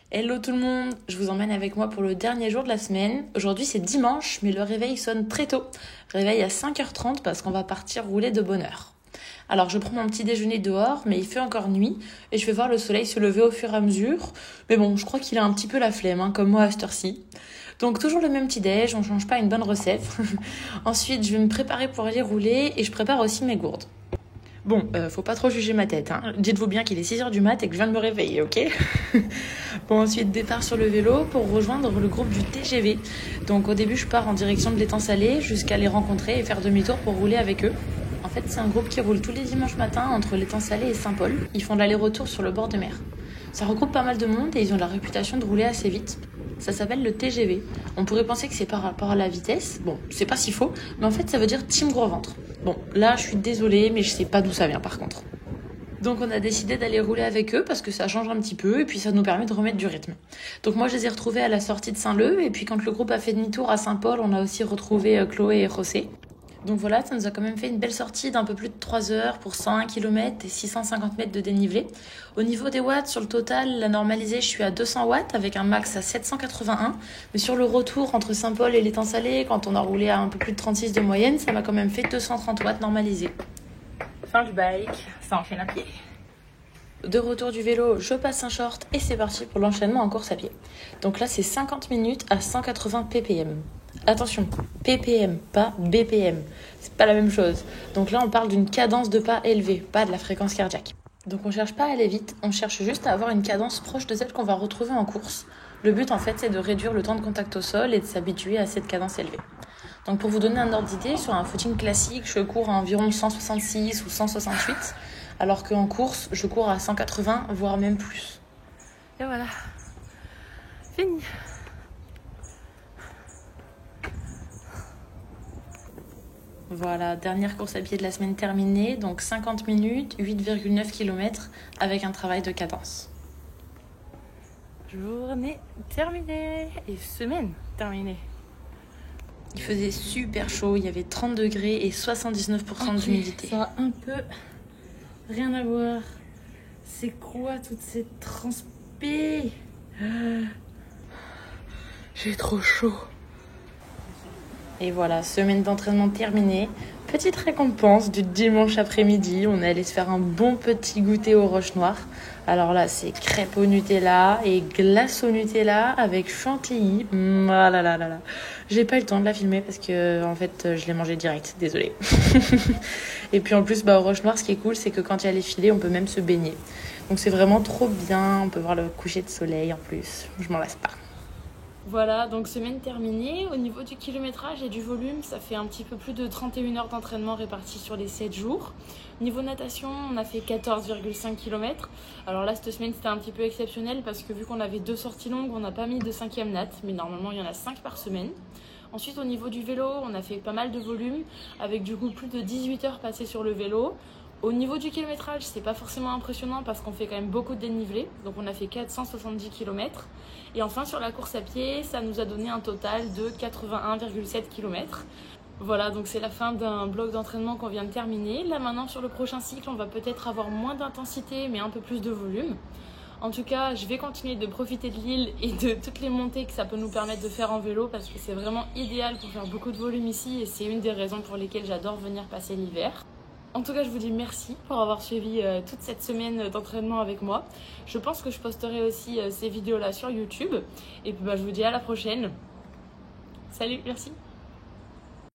Hello tout le monde, je vous emmène avec moi pour le dernier jour de la semaine. Aujourd'hui c'est dimanche, mais le réveil sonne très tôt. Réveil à 5h30 parce qu'on va partir rouler de bonne heure. Alors je prends mon petit déjeuner dehors, mais il fait encore nuit et je vais voir le soleil se lever au fur et à mesure. Mais bon, je crois qu'il a un petit peu la flemme, comme moi à cette heure-ci. Donc toujours le même petit déj, on change pas une bonne recette. Ensuite je vais me préparer pour aller rouler et je prépare aussi mes gourdes. Bon, faut pas trop juger ma tête, Dites-vous bien qu'il est 6h du mat et que je viens de me réveiller, ok? Bon, ensuite, départ sur le vélo pour rejoindre le groupe du TGV. Donc au début, je pars en direction de l'étang salé jusqu'à les rencontrer et faire demi-tour pour rouler avec eux. En fait, c'est un groupe qui roule tous les dimanches matins entre l'étang salé et Saint-Paul. Ils font de l'aller-retour sur le bord de mer. Ça regroupe pas mal de monde et ils ont la réputation de rouler assez vite. Ça s'appelle le TGV. On pourrait penser que c'est par rapport à la vitesse. Bon, c'est pas si faux, mais en fait, ça veut dire team gros ventre. Bon, là, je suis désolée, mais je sais pas d'où ça vient par contre. Donc on a décidé d'aller rouler avec eux parce que ça change un petit peu et puis ça nous permet de remettre du rythme. Donc moi je les ai retrouvés à la sortie de Saint-Leu et puis quand le groupe a fait demi-tour à Saint-Paul, on a aussi retrouvé Chloé et José. Donc voilà, ça nous a quand même fait une belle sortie d'un peu plus de 3 heures pour 101 km et 650 mètres de dénivelé. Au niveau des watts, sur le total, la normalisée, je suis à 200 watts avec un max à 781. Mais sur le retour entre Saint-Paul et l'étang salé, quand on a roulé à un peu plus de 36 de moyenne, ça m'a quand même fait 230 watts normalisés. Fin du bike, ça enchaîne à pied. De retour du vélo, je passe un short et c'est parti pour l'enchaînement en course à pied. Donc là, c'est 50 minutes à 180 ppm. Attention, ppm, pas bpm. C'est pas la même chose. Donc là, on parle d'une cadence de pas élevée, pas de la fréquence cardiaque. Donc on cherche pas à aller vite, on cherche juste à avoir une cadence proche de celle qu'on va retrouver en course. Le but, en fait, c'est de réduire le temps de contact au sol et de s'habituer à cette cadence élevée. Donc pour vous donner un ordre d'idée, sur un footing classique, je cours à environ 166 ou 168, alors qu'en course, je cours à 180, voire même plus. Et voilà, fini. Voilà, dernière course à pied de la semaine terminée, donc 50 minutes, 8,9 km avec un travail de cadence. Journée terminée et semaine terminée. Il faisait super chaud, il y avait 30 degrés et 79% d'humidité. Ça a un peu rien à voir. C'est quoi toute cette transpé? J'ai trop chaud. Et voilà, semaine d'entraînement terminée. Petite récompense du dimanche après-midi. On est allé se faire un bon petit goûter aux roches noires. Alors là, c'est crêpes au Nutella et glace au Nutella avec chantilly. Ah là là là là. J'ai pas eu le temps de la filmer parce que en fait, je l'ai mangé direct. Désolée. Et puis en plus, aux roches noires, ce qui est cool, c'est que quand il y a les filets, on peut même se baigner. Donc c'est vraiment trop bien. On peut voir le coucher de soleil en plus. Je m'en lasse pas. Voilà, donc semaine terminée. Au niveau du kilométrage et du volume, ça fait un petit peu plus de 31 heures d'entraînement réparties sur les 7 jours. Niveau natation, on a fait 14,5 km. Alors là, cette semaine, c'était un petit peu exceptionnel parce que vu qu'on avait 2 sorties longues, on n'a pas mis de 5e nat, mais normalement, il y en a 5 par semaine. Ensuite, au niveau du vélo, on a fait pas mal de volume avec du coup plus de 18 heures passées sur le vélo. Au niveau du kilométrage, c'est pas forcément impressionnant parce qu'on fait quand même beaucoup de dénivelé. Donc on a fait 470 km. Et enfin sur la course à pied, ça nous a donné un total de 81,7 km. Voilà, donc c'est la fin d'un bloc d'entraînement qu'on vient de terminer. Là maintenant sur le prochain cycle, on va peut-être avoir moins d'intensité mais un peu plus de volume. En tout cas, je vais continuer de profiter de l'île et de toutes les montées que ça peut nous permettre de faire en vélo parce que c'est vraiment idéal pour faire beaucoup de volume ici et c'est une des raisons pour lesquelles j'adore venir passer l'hiver. En tout cas, je vous dis merci pour avoir suivi toute cette semaine d'entraînement avec moi. Je pense que je posterai aussi ces vidéos-là sur YouTube. Et puis je vous dis à la prochaine. Salut, merci.